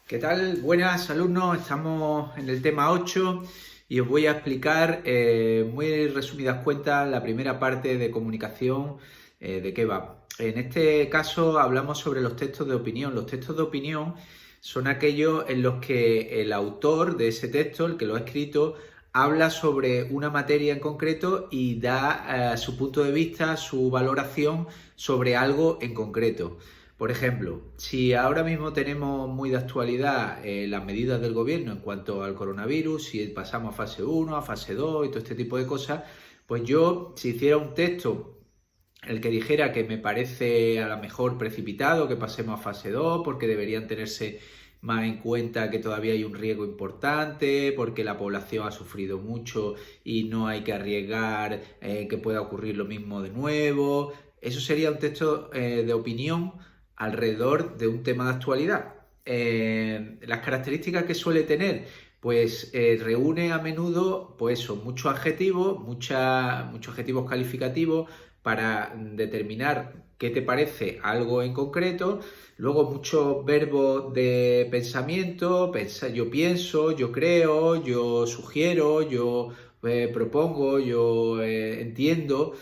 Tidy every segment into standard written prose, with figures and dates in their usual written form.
¿Qué tal? Buenas alumnos, estamos en el tema 8 y os voy a explicar muy resumidas cuentas la primera parte de comunicación de qué va. En este caso hablamos sobre los textos de opinión. Los textos de opinión son aquellos en los que el autor de ese texto, el que lo ha escrito, habla sobre una materia en concreto y da su punto de vista, su valoración sobre algo en concreto. Por ejemplo, si ahora mismo tenemos muy de actualidad las medidas del gobierno en cuanto al coronavirus, si pasamos a fase 1, a fase 2 y todo este tipo de cosas, pues yo, si hiciera un texto el que dijera que me parece a lo mejor precipitado que pasemos a fase 2 porque deberían tenerse más en cuenta que todavía hay un riesgo importante, porque la población ha sufrido mucho y no hay que arriesgar que pueda ocurrir lo mismo de nuevo. Eso sería un texto de opinión alrededor de un tema de actualidad. Las características que suele tener, pues reúne a menudo pues son muchos adjetivos, muchos adjetivos calificativos para determinar qué te parece algo en concreto. Luego muchos verbos de pensamiento, yo pienso, yo creo, yo sugiero, yo propongo, yo entiendo.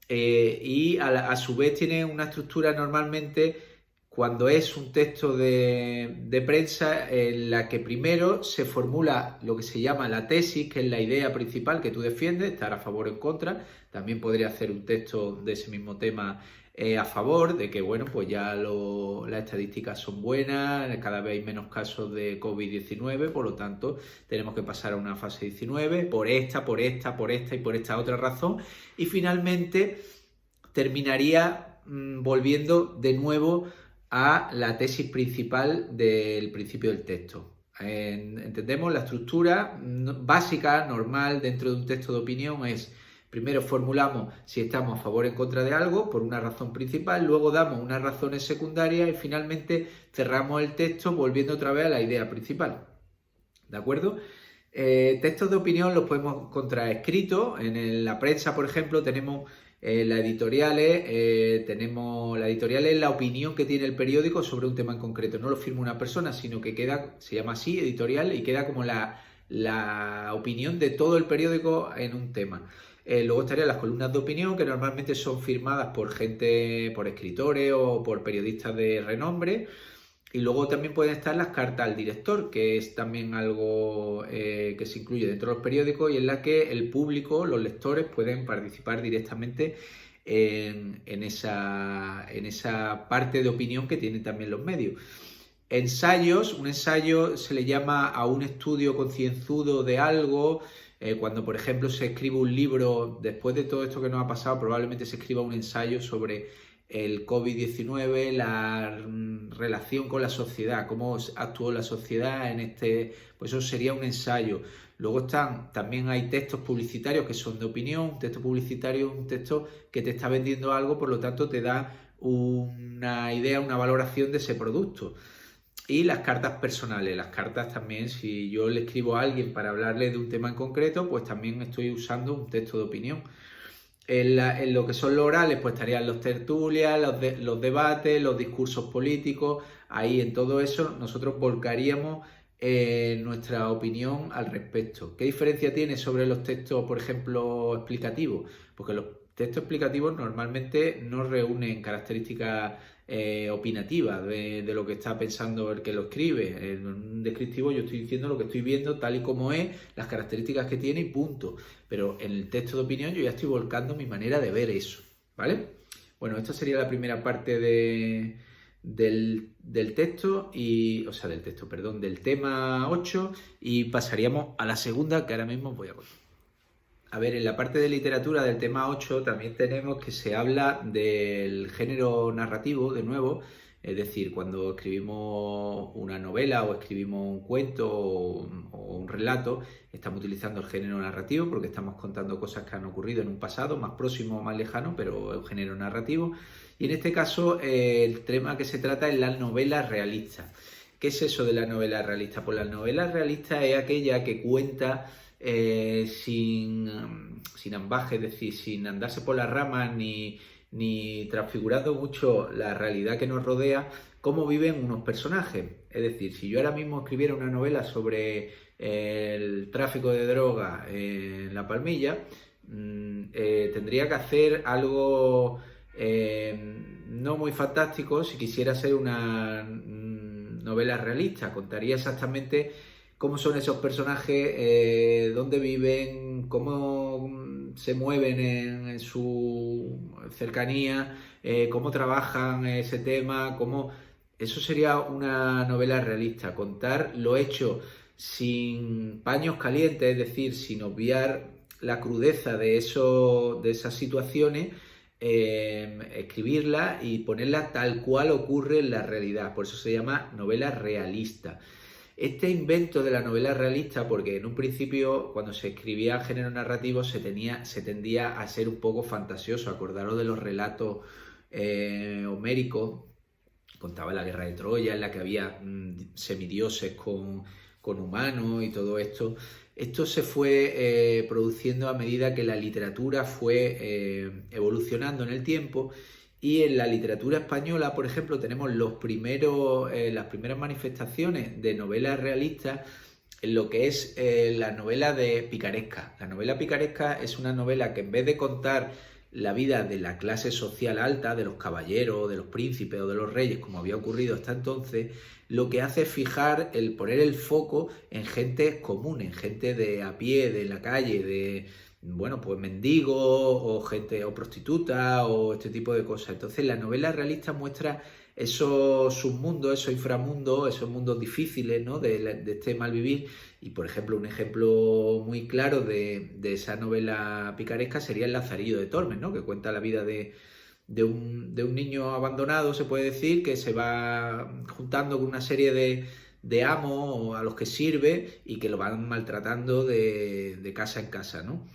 Y a su vez tiene una estructura normalmente cuando es un texto de prensa en la que primero se formula lo que se llama la tesis, que es la idea principal que tú defiendes, estar a favor o en contra. También podría hacer un texto de ese mismo tema a favor de que, bueno, pues ya las estadísticas son buenas, cada vez hay menos casos de COVID-19, por lo tanto tenemos que pasar a una fase 19 por esta, por esta, por esta y por esta otra razón. Y finalmente terminaría volviendo de nuevo a la tesis principal del principio del texto. Entendemos la estructura básica, normal, dentro de un texto de opinión es: primero formulamos si estamos a favor o en contra de algo por una razón principal, luego damos unas razones secundarias y finalmente cerramos el texto volviendo otra vez a la idea principal. ¿De acuerdo? Textos de opinión los podemos encontrar escritos. La prensa, por ejemplo, tenemos las editoriales. La editorial es la opinión que tiene el periódico sobre un tema en concreto. No lo firma una persona, sino que queda, se llama así, editorial, y queda como la opinión de todo el periódico en un tema. Luego estarían las columnas de opinión, que normalmente son firmadas por gente, por escritores o por periodistas de renombre. Y luego también pueden estar las cartas al director, que es también algo que se incluye dentro de los periódicos y en la que el público, los lectores, pueden participar directamente en esa parte de opinión que tienen también los medios. Ensayos, un ensayo se le llama a un estudio concienzudo de algo. Cuando, por ejemplo, se escribe un libro, después de todo esto que nos ha pasado, probablemente se escriba un ensayo sobre el COVID-19, la relación con la sociedad, cómo actuó la sociedad en pues eso sería un ensayo. Luego también hay textos publicitarios que son de opinión. Un texto publicitario es un texto que te está vendiendo algo, por lo tanto te da una idea, una valoración de ese producto. Y las cartas personales. Las cartas también, si yo le escribo a alguien para hablarle de un tema en concreto, pues también estoy usando un texto de opinión. En lo que son los orales, pues estarían los tertulias, los debates, los discursos políticos. Ahí en todo eso nosotros volcaríamos nuestra opinión al respecto. ¿Qué diferencia tiene sobre los textos, por ejemplo, explicativos? Porque los textos explicativos normalmente no reúnen características opinativas de lo que está pensando el que lo escribe. En un descriptivo yo estoy diciendo lo que estoy viendo tal y como es, las características que tiene y punto. Pero en el texto de opinión yo ya estoy volcando mi manera de ver eso, ¿vale? Bueno, esta sería la primera parte del texto, o sea, del texto, perdón, del tema 8 y pasaríamos a la segunda que ahora mismo voy a contar. A ver, en la parte de literatura del tema 8 también tenemos que se habla del género narrativo, de nuevo, es decir, cuando escribimos una novela o escribimos un cuento o un relato, estamos utilizando el género narrativo porque estamos contando cosas que han ocurrido en un pasado más próximo o más lejano, pero es un género narrativo. Y en este caso, el tema que se trata es la novela realista. ¿Qué es eso de la novela realista? Pues la novela realista es aquella que cuenta sin ambaje, es decir, sin andarse por las ramas ni transfigurando mucho la realidad que nos rodea, cómo viven unos personajes. Es decir, si yo ahora mismo escribiera una novela sobre el tráfico de droga en La Palmilla, tendría que hacer algo no muy fantástico si quisiera ser una novela realista. Contaría exactamente cómo son esos personajes, dónde viven, cómo se mueven en su cercanía, cómo trabajan ese tema, cómo... Eso sería una novela realista, contar lo hecho sin paños calientes, es decir, sin obviar la crudeza de esas situaciones, escribirla y ponerla tal cual ocurre en la realidad. Por eso se llama novela realista. Este invento de la novela realista, porque en un principio cuando se escribía género narrativo se tendía a ser un poco fantasioso. Acordaros de los relatos homéricos, contaba la guerra de Troya en la que había semidioses con humanos y todo esto. Esto se fue produciendo a medida que la literatura fue evolucionando en el tiempo, y en la literatura española, por ejemplo, tenemos las primeras manifestaciones de novelas realistas en lo que es la novela de picaresca. La novela picaresca es una novela que, en vez de contar la vida de la clase social alta, de los caballeros, de los príncipes o de los reyes, como había ocurrido hasta entonces, lo que hace es poner el foco en gente común, en gente de a pie, de la calle, bueno, pues mendigos o gente o prostituta o este tipo de cosas. Entonces la novela realista muestra esos submundos, esos inframundos, esos mundos difíciles, ¿no? de este mal vivir. Y por ejemplo, un ejemplo muy claro de esa novela picaresca sería El Lazarillo de Tormes, ¿no? Que cuenta la vida de un niño abandonado, se puede decir, que se va juntando con una serie de amos a los que sirve y que lo van maltratando de casa en casa, ¿no?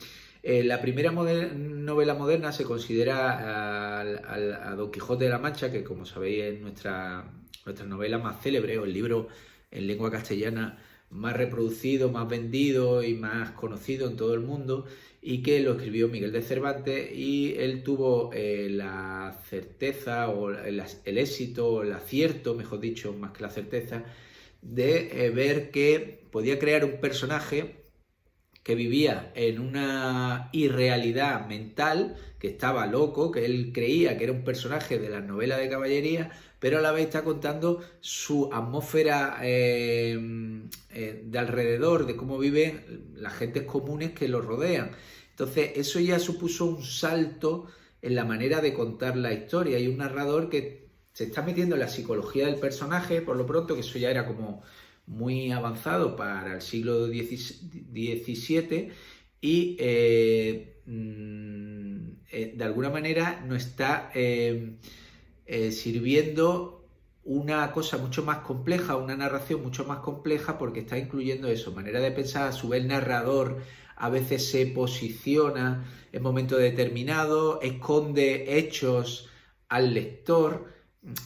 La primera novela moderna se considera a Don Quijote de la Mancha, que como sabéis es nuestra novela más célebre, o el libro en lengua castellana más reproducido, más vendido y más conocido en todo el mundo, y que lo escribió Miguel de Cervantes, y él tuvo la certeza o el éxito, o el acierto, mejor dicho, más que la certeza, de ver que podía crear un personaje que vivía en una irrealidad mental, que estaba loco, que él creía que era un personaje de las novelas de caballería, pero a la vez está contando su atmósfera de alrededor, de cómo viven las gentes comunes que lo rodean. Entonces eso ya supuso un salto en la manera de contar la historia. Hay un narrador que se está metiendo en la psicología del personaje, por lo pronto, que eso ya era como muy avanzado para el siglo XVII, y de alguna manera nos está sirviendo una cosa mucho más compleja, una narración mucho más compleja, porque está incluyendo eso, manera de pensar. A su vez el narrador a veces se posiciona en momentos determinados, esconde hechos al lector.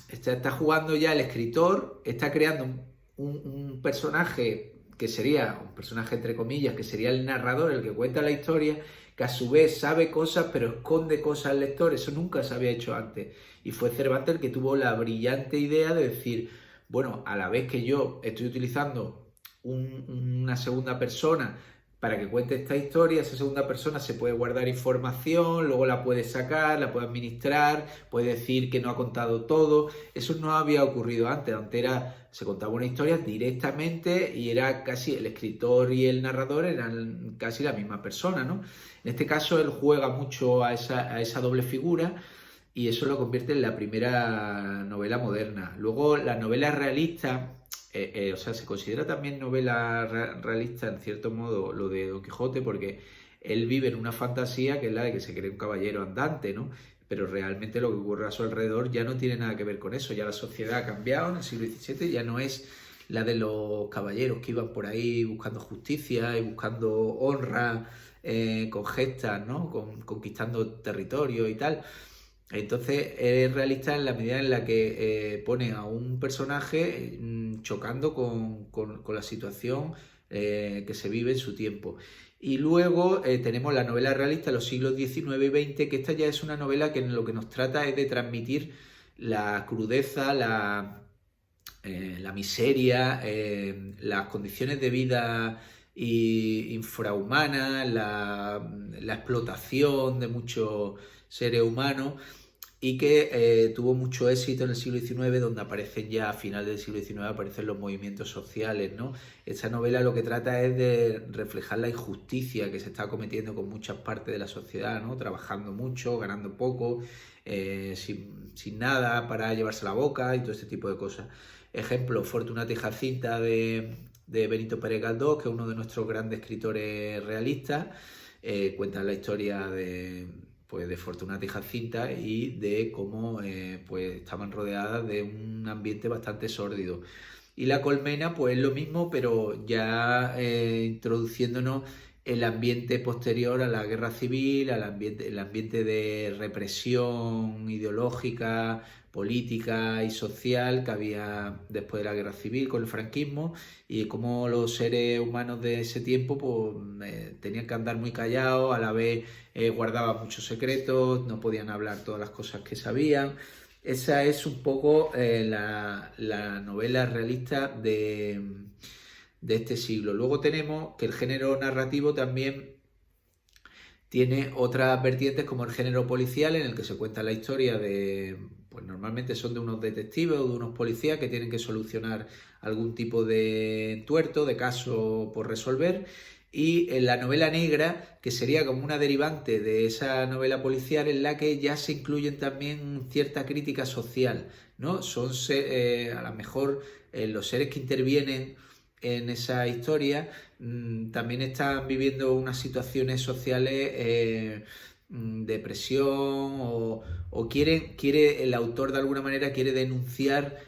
Está jugando ya el escritor, está creando un personaje que sería un personaje entre comillas, que sería el narrador, el que cuenta la historia, que a su vez sabe cosas pero esconde cosas al lector. Eso nunca se había hecho antes, y fue Cervantes el que tuvo la brillante idea de decir, bueno, a la vez que yo estoy utilizando una segunda persona para que cuente esta historia, esa segunda persona se puede guardar información, luego la puede sacar, la puede administrar, puede decir que no ha contado todo. Eso no había ocurrido antes. Antes se contaba una historia directamente y era casi el escritor y el narrador eran casi la misma persona, ¿no? En este caso él juega mucho a esa doble figura, y eso lo convierte en la primera novela moderna. Luego la novela realista, o sea, se considera también novela realista en cierto modo lo de Don Quijote, porque él vive en una fantasía que es la de que se cree un caballero andante, ¿no? Pero realmente lo que ocurre a su alrededor ya no tiene nada que ver con eso. Ya la sociedad ha cambiado en el siglo XVII, ya no es la de los caballeros que iban por ahí buscando justicia y buscando honra, con gestas, ¿no? Conquistando territorio y tal. Entonces es realista en la medida en la que pone a un personaje chocando con la situación que se vive en su tiempo. Y luego tenemos la novela realista de los siglos XIX y XX, que esta ya es una novela que lo que nos trata es de transmitir la crudeza, la miseria, las condiciones de vida infrahumanas, la explotación de muchos seres humanos, y que tuvo mucho éxito en el siglo XIX, donde aparecen ya a final del siglo XIX, aparecen los movimientos sociales, ¿no? Esta novela lo que trata es de reflejar la injusticia que se está cometiendo con muchas partes de la sociedad, ¿no? Trabajando mucho, ganando poco, sin nada para llevarse la boca y todo este tipo de cosas. Ejemplo, Fortunata y Jacinta de Benito Pérez Galdós, que es uno de nuestros grandes escritores realistas. Cuenta la historia de Fortunata y Jacinta y de cómo pues estaban rodeadas de un ambiente bastante sórdido. Y La Colmena, pues es lo mismo, pero ya introduciéndonos el ambiente posterior a la guerra civil, el ambiente de represión ideológica, política y social que había después de la guerra civil con el franquismo, y cómo los seres humanos de ese tiempo pues tenían que andar muy callados, a la vez guardaban muchos secretos, no podían hablar todas las cosas que sabían. Esa es un poco la novela realista de este siglo. Luego tenemos que el género narrativo también tiene otras vertientes, como el género policial, en el que se cuenta la historia pues normalmente son de unos detectives o de unos policías que tienen que solucionar algún tipo de tuerto, de caso por resolver. Y en la novela negra, que sería como una derivante de esa novela policial, en la que ya se incluyen también cierta crítica social, ¿no? Son a lo mejor los seres que intervienen en esa historia también están viviendo unas situaciones sociales, depresión, o quiere el autor de alguna manera quiere denunciar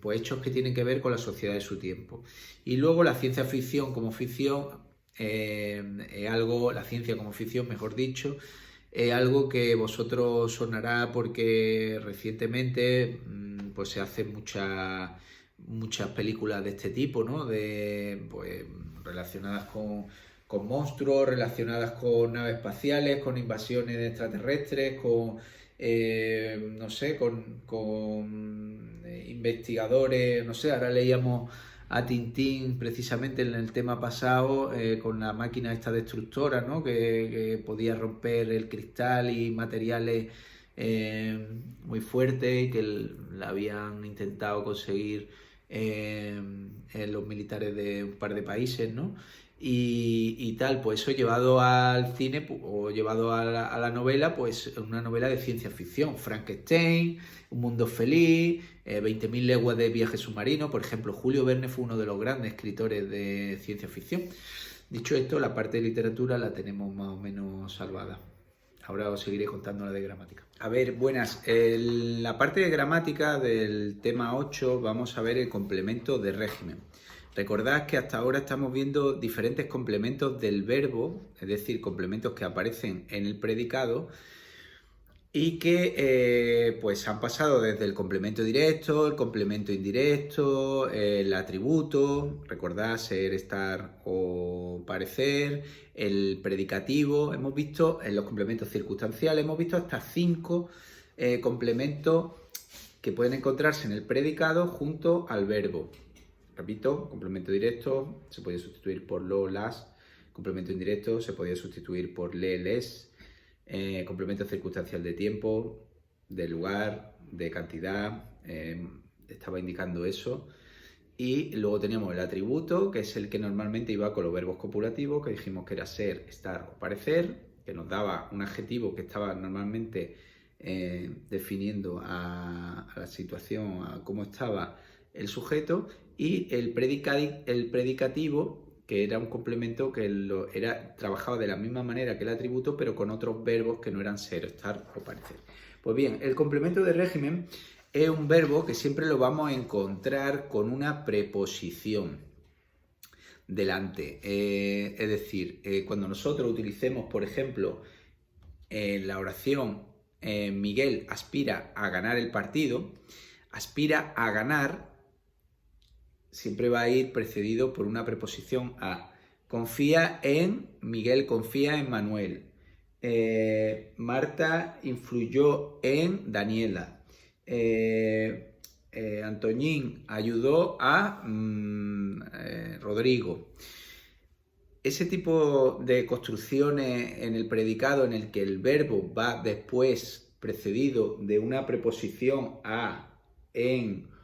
pues hechos que tienen que ver con la sociedad de su tiempo. Y luego la ciencia ficción como ficción, la ciencia como ficción, mejor dicho, es algo que vosotros sonará porque recientemente pues se hacen muchas películas de este tipo, ¿no? Pues, relacionadas con monstruos, relacionadas con naves espaciales, con invasiones extraterrestres, no sé, con investigadores, no sé, ahora leíamos a Tintín precisamente en el tema pasado, con la máquina esta destructora, ¿no? Que podía romper el cristal y materiales muy fuertes, y que la habían intentado conseguir los militares de un par de países, ¿no? Y tal, pues eso llevado al cine o llevado a la novela, pues una novela de ciencia ficción, Frankenstein, Un mundo feliz, 20.000 leguas de viaje submarino. Por ejemplo, Julio Verne fue uno de los grandes escritores de ciencia ficción. Dicho esto, la parte de literatura la tenemos más o menos salvada. Ahora os seguiré contando la de gramática. A ver, buenas. En la parte de gramática del tema 8 vamos a ver el complemento de régimen. Recordad que hasta ahora estamos viendo diferentes complementos del verbo, es decir, complementos que aparecen en el predicado y que pues han pasado desde el complemento directo, el complemento indirecto, el atributo, recordad, ser, estar o parecer, el predicativo. Hemos visto en los complementos circunstanciales, hemos visto hasta 5 complementos que pueden encontrarse en el predicado junto al verbo. Repito, complemento directo se puede sustituir por lo, las. Complemento indirecto se podía sustituir por le, les. Complemento circunstancial de tiempo, de lugar, de cantidad, estaba indicando eso. Y luego teníamos el atributo, que es el que normalmente iba con los verbos copulativos, que dijimos que era ser, estar o parecer, que nos daba un adjetivo que estaba normalmente definiendo a la situación, a cómo estaba el sujeto, y el predicativo, que era un complemento que trabajaba de la misma manera que el atributo, pero con otros verbos que no eran ser, estar o parecer. Pues bien, el complemento de régimen es un verbo que siempre lo vamos a encontrar con una preposición delante. Es decir, cuando nosotros utilicemos, por ejemplo, en la oración Miguel aspira a ganar el partido, aspira a ganar siempre va a ir precedido por una preposición a. Confía en Miguel, confía en Manuel. Marta influyó en Daniela. Antoñín ayudó a Rodrigo. Ese tipo de construcciones en el predicado en el que el verbo va después precedido de una preposición a, en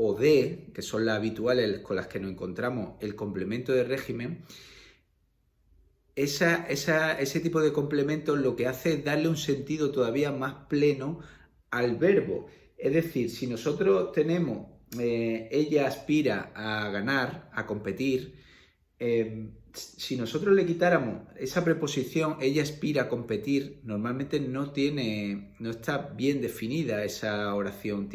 o de, que son las habituales con las que nos encontramos el complemento de régimen, ese tipo de complemento lo que hace es darle un sentido todavía más pleno al verbo. Es decir, si nosotros tenemos ella aspira a ganar, a competir, si nosotros le quitáramos esa preposición, ella aspira a competir, normalmente no está bien definida esa oración.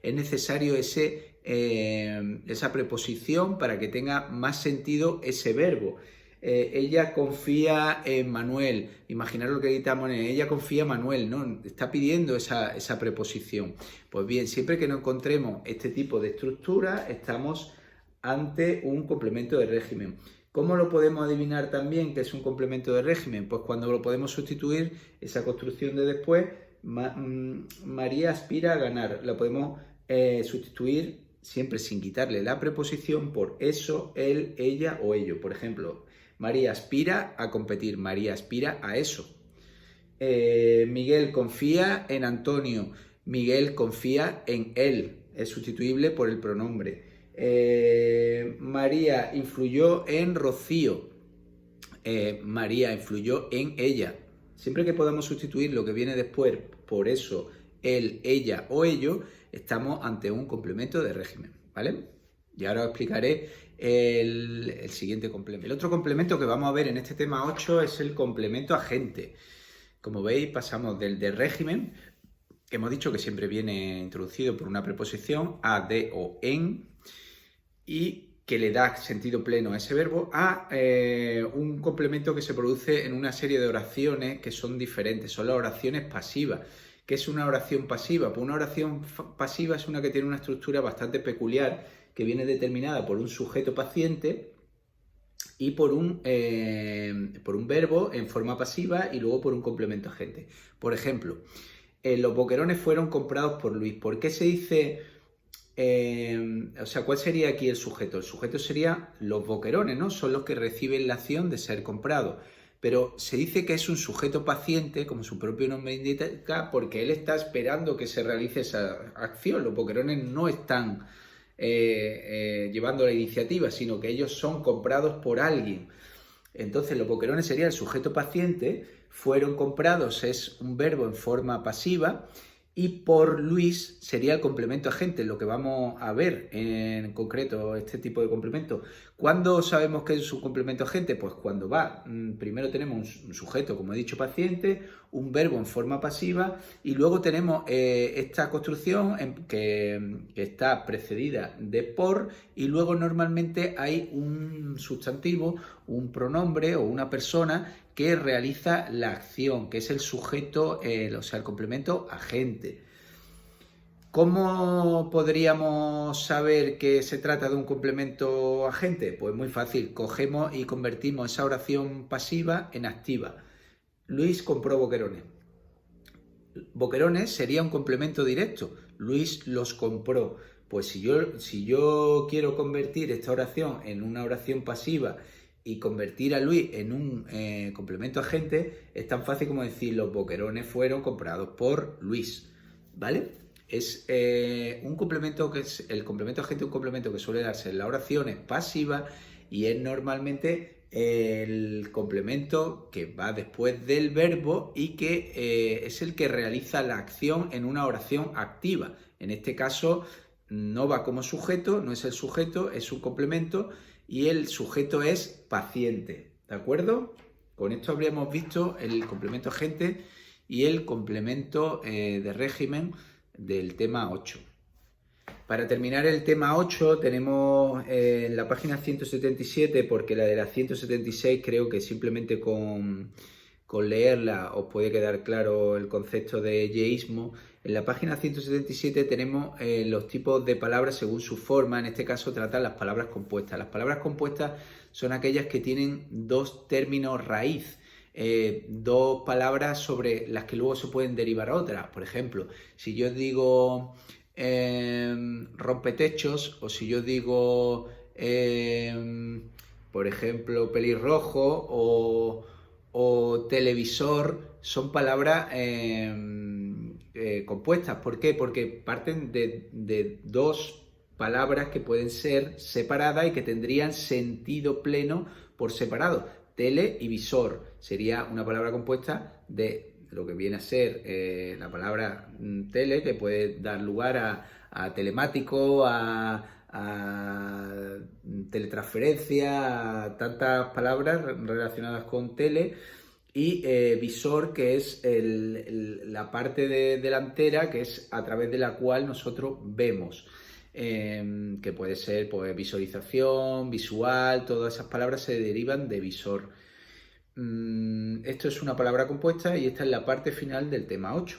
Es necesario esa preposición para que tenga más sentido ese verbo. Ella confía en Manuel. Imaginaros lo que editamos en ella confía en Manuel, ¿no? Está pidiendo esa preposición. Pues bien, siempre que no encontremos este tipo de estructura, estamos ante un complemento de régimen. ¿Cómo lo podemos adivinar también que es un complemento de régimen? Pues cuando lo podemos sustituir, esa construcción de después, María aspira a ganar. La podemos sustituir siempre sin quitarle la preposición por eso, él, ella o ello. Por ejemplo, María aspira a competir, María aspira a eso. Miguel confía en Antonio, Miguel confía en él. Es sustituible por el pronombre. María influyó en Rocío, María influyó en ella. Siempre que podamos sustituir lo que viene después por eso, él, ella o ello, estamos ante un complemento de régimen, ¿vale? Y ahora os explicaré el siguiente complemento. El otro complemento que vamos a ver en este tema 8 es el complemento agente. Como veis, pasamos del de régimen, que hemos dicho que siempre viene introducido por una preposición, a, de o en, y que le da sentido pleno a ese verbo, a un complemento que se produce en una serie de oraciones que son diferentes, son las oraciones pasivas. ¿Qué es una oración pasiva? Pues una oración pasiva es una que tiene una estructura bastante peculiar, que viene determinada por un sujeto paciente y por un verbo en forma pasiva y luego por un complemento agente. Por ejemplo, los boquerones fueron comprados por Luis. ¿Por qué se dice... ¿cuál sería aquí el sujeto? El sujeto sería los boquerones, ¿no? Son los que reciben la acción de ser comprados. Pero se dice que es un sujeto paciente, como su propio nombre indica, porque él está esperando que se realice esa acción. Los boquerones no están llevando la iniciativa, sino que ellos son comprados por alguien. Entonces, los boquerones sería el sujeto paciente, fueron comprados, es un verbo en forma pasiva, y por Luis sería el complemento agente, lo que vamos a ver en concreto, este tipo de complemento. ¿Cuándo sabemos que es un complemento agente? Pues cuando primero tenemos un sujeto, como he dicho, paciente, un verbo en forma pasiva, y luego tenemos esta construcción que está precedida de por, y luego normalmente hay un sustantivo, un pronombre o una persona que realiza la acción, que es el sujeto, el complemento agente. ¿Cómo podríamos saber que se trata de un complemento agente? Pues muy fácil, cogemos y convertimos esa oración pasiva en activa. Luis compró boquerones. Boquerones sería un complemento directo. Luis los compró. Pues si yo quiero convertir esta oración en una oración pasiva y convertir a Luis en un complemento agente, es tan fácil como decir los boquerones fueron comprados por Luis, ¿vale? Es un complemento que es el complemento agente, un complemento que suele darse en las oraciones pasivas y es normalmente el complemento que va después del verbo y que es el que realiza la acción en una oración activa. En este caso no va como sujeto, no es el sujeto, es un complemento y el sujeto es paciente, ¿de acuerdo? Con esto habríamos visto el complemento agente y el complemento de régimen del tema 8. Para terminar el tema 8 tenemos en la página 177, porque la de la 176 creo que simplemente con con leerla os puede quedar claro el concepto de yeísmo. En la página 177 tenemos los tipos de palabras según su forma. En este caso tratan las palabras compuestas. Las palabras compuestas son aquellas que tienen dos términos raíz. Dos palabras sobre las que luego se pueden derivar a otras. Por ejemplo, si yo digo rompetechos, o si yo digo, por ejemplo, pelirrojo o televisor, son palabras compuestas. ¿Por qué? Porque parten de dos palabras que pueden ser separadas y que tendrían sentido pleno por separado. Tele y visor sería una palabra compuesta de lo que viene a ser la palabra tele, que puede dar lugar a telemático, a teletransferencia, a tantas palabras relacionadas con tele, y visor, que es la parte delantera, que es a través de la cual nosotros vemos. Que puede ser pues, visualización, visual, todas esas palabras se derivan de visor. Esto es una palabra compuesta y esta es la parte final del tema 8.